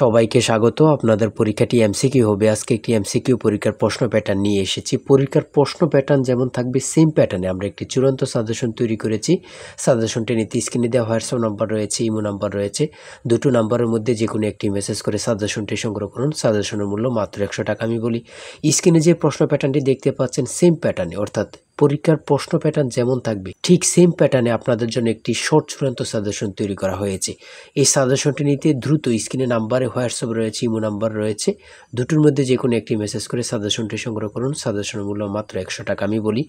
সবাইকে স্বাগত। আপনাদের পরীক্ষাটি এমসিকিউ হবে। আজকে একটি এমসিকিউ পরীক্ষার প্রশ্ন প্যাটার্ন নিয়ে এসেছি। পরীক্ষার প্রশ্ন প্যাটার্ন যেমন থাকবে সেম প্যাটার্নে আমরা একটি চূড়ান্ত সাজেশন তৈরি করেছি। সাজেশনটি নিতে স্ক্রিনে দেওয়া হোয়াটসঅ্যাপ নাম্বার রয়েছে, ইমো নাম্বার রয়েছে। দুটো নাম্বারের মধ্যে যে কোনো একটি মেসেজ করে সাজেশনটি সংগ্রহ করুন। সাজেশনের মূল্য মাত্র 100 টাকা। আমি বলি, স্ক্রিনে যে প্রশ্ন প্যাটার্নটি দেখতে পাচ্ছেন সেম প্যাটার্নে, অর্থাৎ পরীক্ষার প্রশ্ন প্যাটার্ন যেমন থাকবে ঠিক সেম প্যাটার্নে আপনাদের জন্য একটি শর্ট চূড়ান্ত সাজেশন তৈরি করা হয়েছে। এই সাজেশনটি নিতে দ্রুত স্ক্রিনে নাম্বারে হোয়াটসঅ্যাপ রয়েছে, ইমো নাম্বার রয়েছে, দুটোর মধ্যে যে কোনো একটি মেসেজ করে সাজেশনটি সংগ্রহ করুন। সাজেশনের মূল্য মাত্র 100 টাকা। আমি বলি,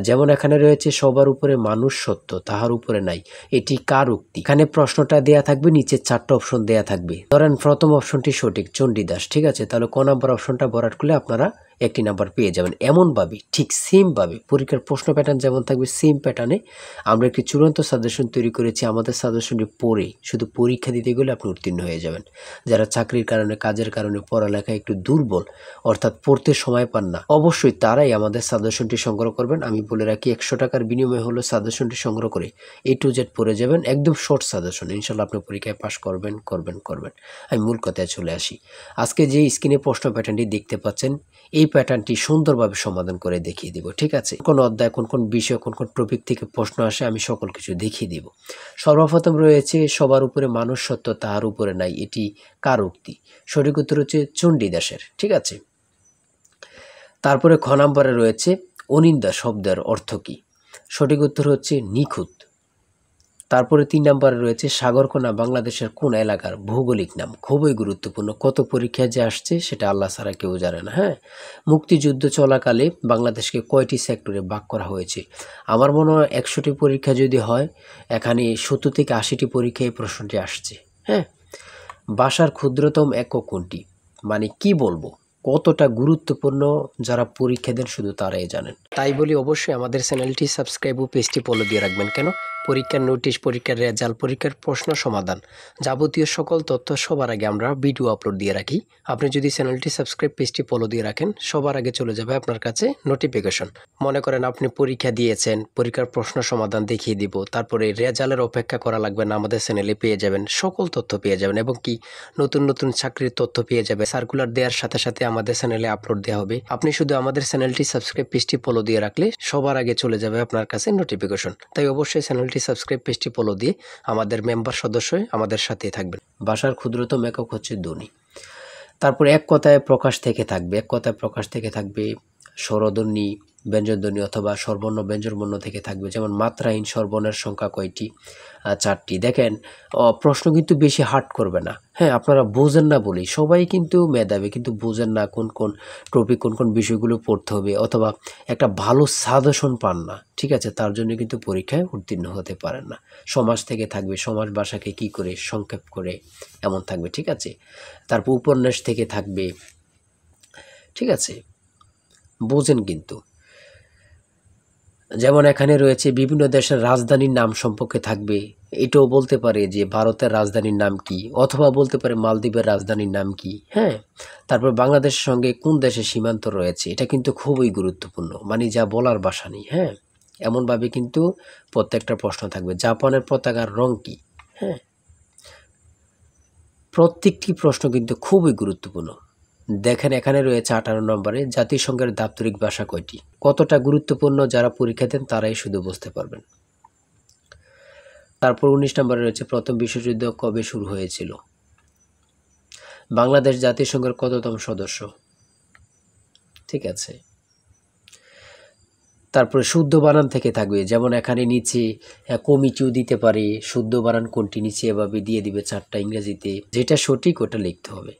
যেমন এখানে রয়েছে সবার উপরে মানুষ সত্য, তাহার উপরে নাই, এটি কার উক্তি? এখানে প্রশ্নটা দেয়া থাকবে, নিচে 4টা অপশন দেয়া থাকবে। ধরেন প্রথম অপশনটি সঠিক, চণ্ডীদাস, ঠিক আছে, তাহলে ক নাম্বার অপশনটা ভরাট করলে আপনারা একটি নাম্বার পেয়ে যাবেন। এমনভাবে ঠিক সেমভাবে পরীক্ষার প্রশ্ন প্যাটার্ন যেমন থাকবে সেম প্যাটার্নে আমরা একটি চূড়ান্ত সাজেশন তৈরি করেছি। আমাদের সাজেশনটি পড়ে শুধু পরীক্ষা দিতে গেলে আপনি উত্তীর্ণ হয়ে যাবেন। যারা চাকরির কারণে, কাজের কারণে, পড়ালেখায় একটু দুর্বল, অর্থাৎ পড়তে সময় পান না, অবশ্যই তারাই আমাদের সাজেশনটি সংগ্রহ করবেন। আমি বলে রাখি, 100 টাকার বিনিময়ে হলো সাজেশনটি সংগ্রহ করে A to Z পড়ে যাবেন। একদম শর্ট সাজেশন, ইনশাল্লাহ আপনি পরীক্ষায় পাশ করবেন। আমি মূল কথায় চলে আসি। আজকে যে স্ক্রিনে প্রশ্ন প্যাটার্নটি দেখতে পাচ্ছেন, এই প্যাটার্নটি সুন্দরভাবে সমাধান করে দেখিয়ে দিব, ঠিক আছে? কোন অধ্যায়, কোন কোন বিষয়, কোন কোন টপিক থেকে প্রশ্ন আসে আমি সকল কিছু দেখিয়ে দিব। সর্বপ্রথম রয়েছে সবার উপরে মানুষ সত্য, তাহার উপরে নাই, এটি কার উক্তি? সঠিক উত্তর হচ্ছে চণ্ডীদাসের, ঠিক আছে। তারপরে খ নাম্বারে রয়েছে অনিন্দা শব্দের অর্থ কী? সঠিক উত্তর হচ্ছে নিখুঁত। তারপরে 3 নাম্বারে রয়েছে সাগরকোনা বাংলাদেশের কোন এলাকার ভৌগোলিক নাম? খুবই গুরুত্বপূর্ণ, কত পরীক্ষায় যে আসছে সেটা আল্লাহ ছাড়া কেউ জানে না। হ্যাঁ, মুক্তিযুদ্ধ চলাকালে বাংলাদেশকে কয়টি সেক্টরে ভাগ করা হয়েছে? আমার মনে হয় 100টি পরীক্ষা যদি হয়, এখানে 70 থেকে 80টি পরীক্ষায় এই প্রশ্নটি আসছে। হ্যাঁ, ভাষার ক্ষুদ্রতম একক কোনটি? মানে কি বলবো, কতটা গুরুত্বপূর্ণ যারা পরীক্ষা দেন শুধু তারাই জানেন। তাই বলি, অবশ্যই আমাদের চ্যানেলটি সাবস্ক্রাইব ও পেজটি ফলো দিয়ে রাখবেন। কেন? পরীক্ষার নোটিশ, পরীক্ষার রেজাল্ট, পরীক্ষার প্রশ্ন সমাধান, যাবতীয় সকল তথ্য সবার আগে আমরা ভিডিও আপলোড দিয়ে রাখি। আপনি যদি চ্যানেলটি সাবস্ক্রাইব, পেজটি ফলো দিয়ে রাখেন, সবার আগে চলে যাবে আপনার কাছে নোটিফিকেশন। মনে করেন আপনি পরীক্ষা দিয়েছেন, পরীক্ষার প্রশ্ন সমাধান দেখিয়ে দিব, তারপরে রেজাল্টের অপেক্ষা করা লাগবে না, আমাদের চ্যানেলে পেয়ে যাবেন, সকল তথ্য পেয়ে যাবেন, এবং কি নতুন নতুন চাকরির তথ্য পেয়ে যাবে। সার্কুলার দেওয়ার সাথে সাথে আমাদের চ্যানেলে আপলোড দেওয়া হবে। আপনি শুধু আমাদের চ্যানেলটি সাবস্ক্রাইব, পেজটি ফলো দিয়ে রাখলে সবার আগে চলে যাবে আপনার কাছে নোটিফিকেশন। তাই অবশ্যই চ্যানেলটি সাবস্ক্রাইব, পেজটি ফলো দিয়ে আমাদের মেম্বার সদস্য হয়ে আমাদের সাথেই থাকবেন। ভাষার ক্ষুদ্রতম একক হচ্ছে ধ্বনি। তারপর এক কথায় প্রকাশ থেকে থাকবে, এক কথায় প্রকাশ থেকে থাকবে স্বরধ্বনি, ব্যঞ্জনধ্বনি অথবা স্বরবর্ণ ব্যঞ্জনবর্ণ থেকে থাকবে। যেমন মাত্রাহীন স্বরবর্ণের সংখ্যা কয়টি? 4টি। দেখেন, প্রশ্ন কিন্তু বেশি হার্ড করবে না। হ্যাঁ, আপনারা বোঝেন না বলেই, সবাই কিন্তু মেধাবী, কিন্তু বোঝেন না কোন কোন টপিক, কোন কোন বিষয়গুলো পড়তে হবে, অথবা একটা ভালো সাজেশন পান না, ঠিক আছে, তার জন্য কিন্তু পরীক্ষায় উত্তীর্ণ হতে পারেন না। সমাজ থেকে থাকবে, সমাজ ভাষাকে কি করে সংক্ষেপ করে, এমন থাকবে, ঠিক আছে। তারপর উপন্যাস থেকে থাকবে, ঠিক আছে, বোঝেন কিন্তু। যেমন এখানে রয়েছে বিভিন্ন দেশের রাজধানীর নাম সম্পর্কে থাকবে, এটাও বলতে পারে যে ভারতের রাজধানীর নাম কি, অথবা বলতে পারে মালদ্বীপের রাজধানীর নাম কি। হ্যাঁ, তারপর বাংলাদেশের সঙ্গে কোন দেশের সীমান্ত রয়েছে, এটা কিন্তু খুবই গুরুত্বপূর্ণ, মানে যা বলার ভাষা নেই। হ্যাঁ, এমনভাবে কিন্তু প্রত্যেকটা প্রশ্ন থাকবে। জাপানের পতাকার রং কি? হ্যাঁ, প্রত্যেকটি প্রশ্ন কিন্তু খুবই গুরুত্বপূর্ণ। দেখেন, এখানে রয়েছে 18 নম্বরে জাতিসংঘের দাপ্তরিক ভাষা কয়টি? কতটা গুরুত্বপূর্ণ যারা পরীক্ষা দেন তারাই শুধু বুঝতে পারবেন। তারপর 19 নম্বরে রয়েছে প্রথম বিশ্বযুদ্ধ কবে শুরু হয়েছিল? বাংলাদেশ জাতিসংঘের কততম সদস্য? ঠিক আছে। তারপরে শুদ্ধ বানান থেকে থাকবে, যেমন এখানে নিচে কমিটিও দিতে পারে, শুদ্ধ বানান কোনটি নিচে এভাবে দিয়ে দিবে 4টা ইংরেজিতে, যেটা সঠিক ওটা লিখতে হবে।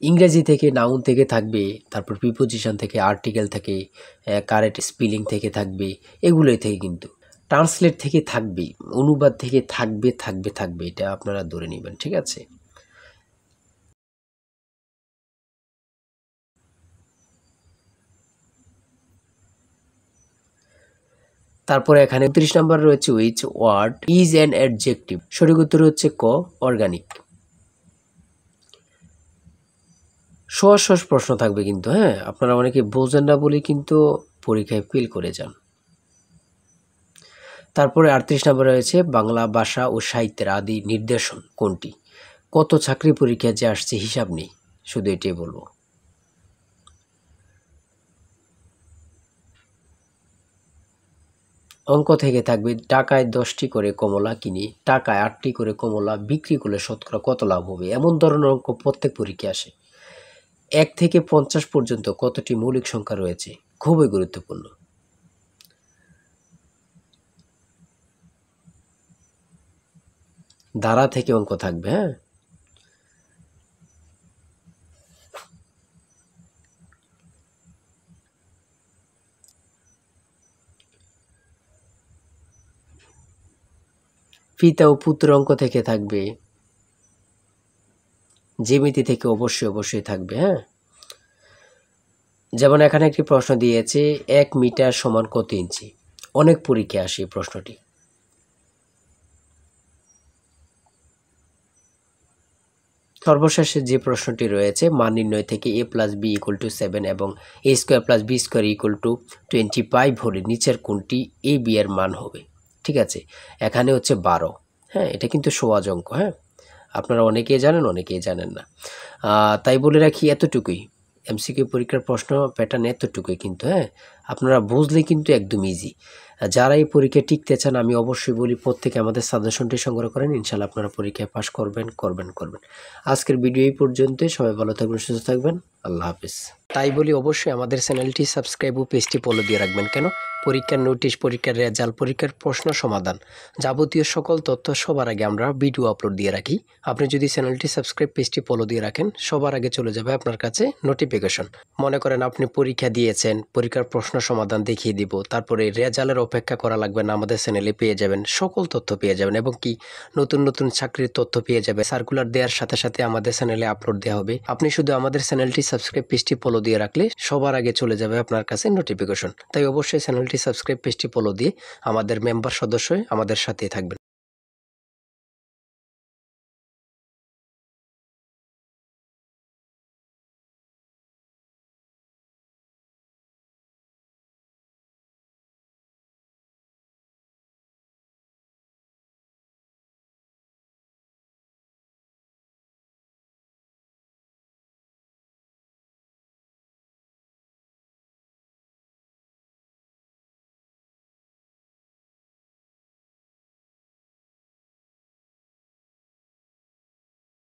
ইংরেজি থেকে নাউন থেকে থাকবে, তারপর প্রিপোজিশন থেকে, আর্টিকেল থেকে, কারেক্ট স্পেলিং থেকে থাকবে, এগুলোই থেকে কিন্তু ট্রান্সলেট থেকে থাকবে, অনুবাদ থেকে থাকবে, এটা আপনারা ধরে নেবেন, ঠিক আছে। তারপরে এখানে 29 নম্বর রয়েছে which word is an adjective? সঠিক উত্তর হচ্ছে ক, অর্গানিক। সহজ সহজ প্রশ্ন থাকবে কিন্তু। হ্যাঁ, আপনারা অনেকে বোঝেন না বলে কিন্তু পরীক্ষায় ফেল করে যান। তারপরে 38 নম্বরে রয়েছে বাংলা ভাষা ও সাহিত্যের আদি নিদর্শন কোনটি? কত চাকরি পরীক্ষা যে আসছে হিসাব নেই, শুধু এটাই বলবো। অঙ্ক থেকে থাকবে টাকায় 10টি করে কমলা কিনি, টাকায় 8টি করে কমলা বিক্রি করলে শতকরা কত লাভ হবে, এমন ধরনের অঙ্ক প্রত্যেক পরীক্ষায় আসে। 1 থেকে 50 পর্যন্ত কতটি মৌলিক সংখ্যা রয়েছে, খুবই গুরুত্বপূর্ণ। ধারা থেকে অঙ্ক থাকবে, হ্যাঁ। পিতা ও পুত্র অঙ্ক থেকে থাকবে, জ্যামিতি থেকে অবশ্যই থাকবে, হ্যাঁ। যেমন এখানে একটি প্রশ্ন দিয়েছে 1 মিটার সমান কত ইঞ্চি, অনেক পরীক্ষায় আসে এই প্রশ্নটি। সর্বশেষে যে প্রশ্নটি রয়েছে মান নির্ণয় থেকে a + b = 7 এবং a² + b² = 25 হলে নিচের কোনটি a b এর মান হবে। ঠিক আছে, এখানে হচ্ছে 12, হ্যাঁ। এটা কিন্তু সহজ অঙ্ক, হ্যাঁ। আপনারা অনেকেই জানেন, অনেকেই জানেন না। তাই বলে রাখি এতটুকুই, এমসিকিউ পরীক্ষার প্রশ্ন প্যাটার্ন এতটুকুই কিন্তু, হ্যাঁ। আপনারা বুঝলে কিন্তু একদম ইজি। যারা এই পরীক্ষায় টিকতে চান আমি অবশ্যই বলি প্রত্যেকে আমাদের সাজেশনটি সংগ্রহ করেন, ইনশাল্লাহ আপনারা পরীক্ষায় পাস করবেন। আজকের ভিডিও এই পর্যন্তই। সবাই ভালো থাকবেন, সুস্থ থাকবেন। আল্লাহ হাফিজ। তাই বলি অবশ্যই আমাদের চ্যানেলটি সাবস্ক্রাইব ও পেজটি ফলো দিয়ে রাখবেন। কেন? পরীক্ষার নোটিশ, পরীক্ষার রেজাল্ট, পরীক্ষার প্রশ্ন সমাধান, যাবতীয় সকল তথ্য সবার আগে আমরা ভিডিও আপলোড দিয়ে রাখি। আপনি যদি চ্যানেলটি সাবস্ক্রাইব, পেজটি ফলো দিয়ে রাখেন, সবার আগে চলে যাবে আপনার কাছে নোটিফিকেশন। মনে করেন আপনি পরীক্ষা দিয়েছেন, পরীক্ষার প্রশ্ন সমাধান দেখিয়ে দিব, তারপরে রেজাল্টের অপেক্ষা করা লাগবে না, আমাদের চ্যানেলে পেয়ে যাবেন, সকল তথ্য পেয়ে যাবেন এবং কি নতুন চাকরির তথ্য পেয়ে যাবে। সার্কুলার দেওয়ার সাথে সাথে আমাদের চ্যানেলে আপলোড দেওয়া হবে। আপনি শুধু আমাদের চ্যানেলটি সাবস্ক্রাইব, পেজটি ফলো দিয়ে রাখলে সবার আগে চলে যাবে আপনার কাছে নোটিফিকেশন। তাই অবশ্যই চ্যানেলটি সাবস্ক্রাইব, পেজটি ফলো দিয়ে আমাদের মেম্বার সদস্য হয়ে আমাদের সাথেই থাকবেন।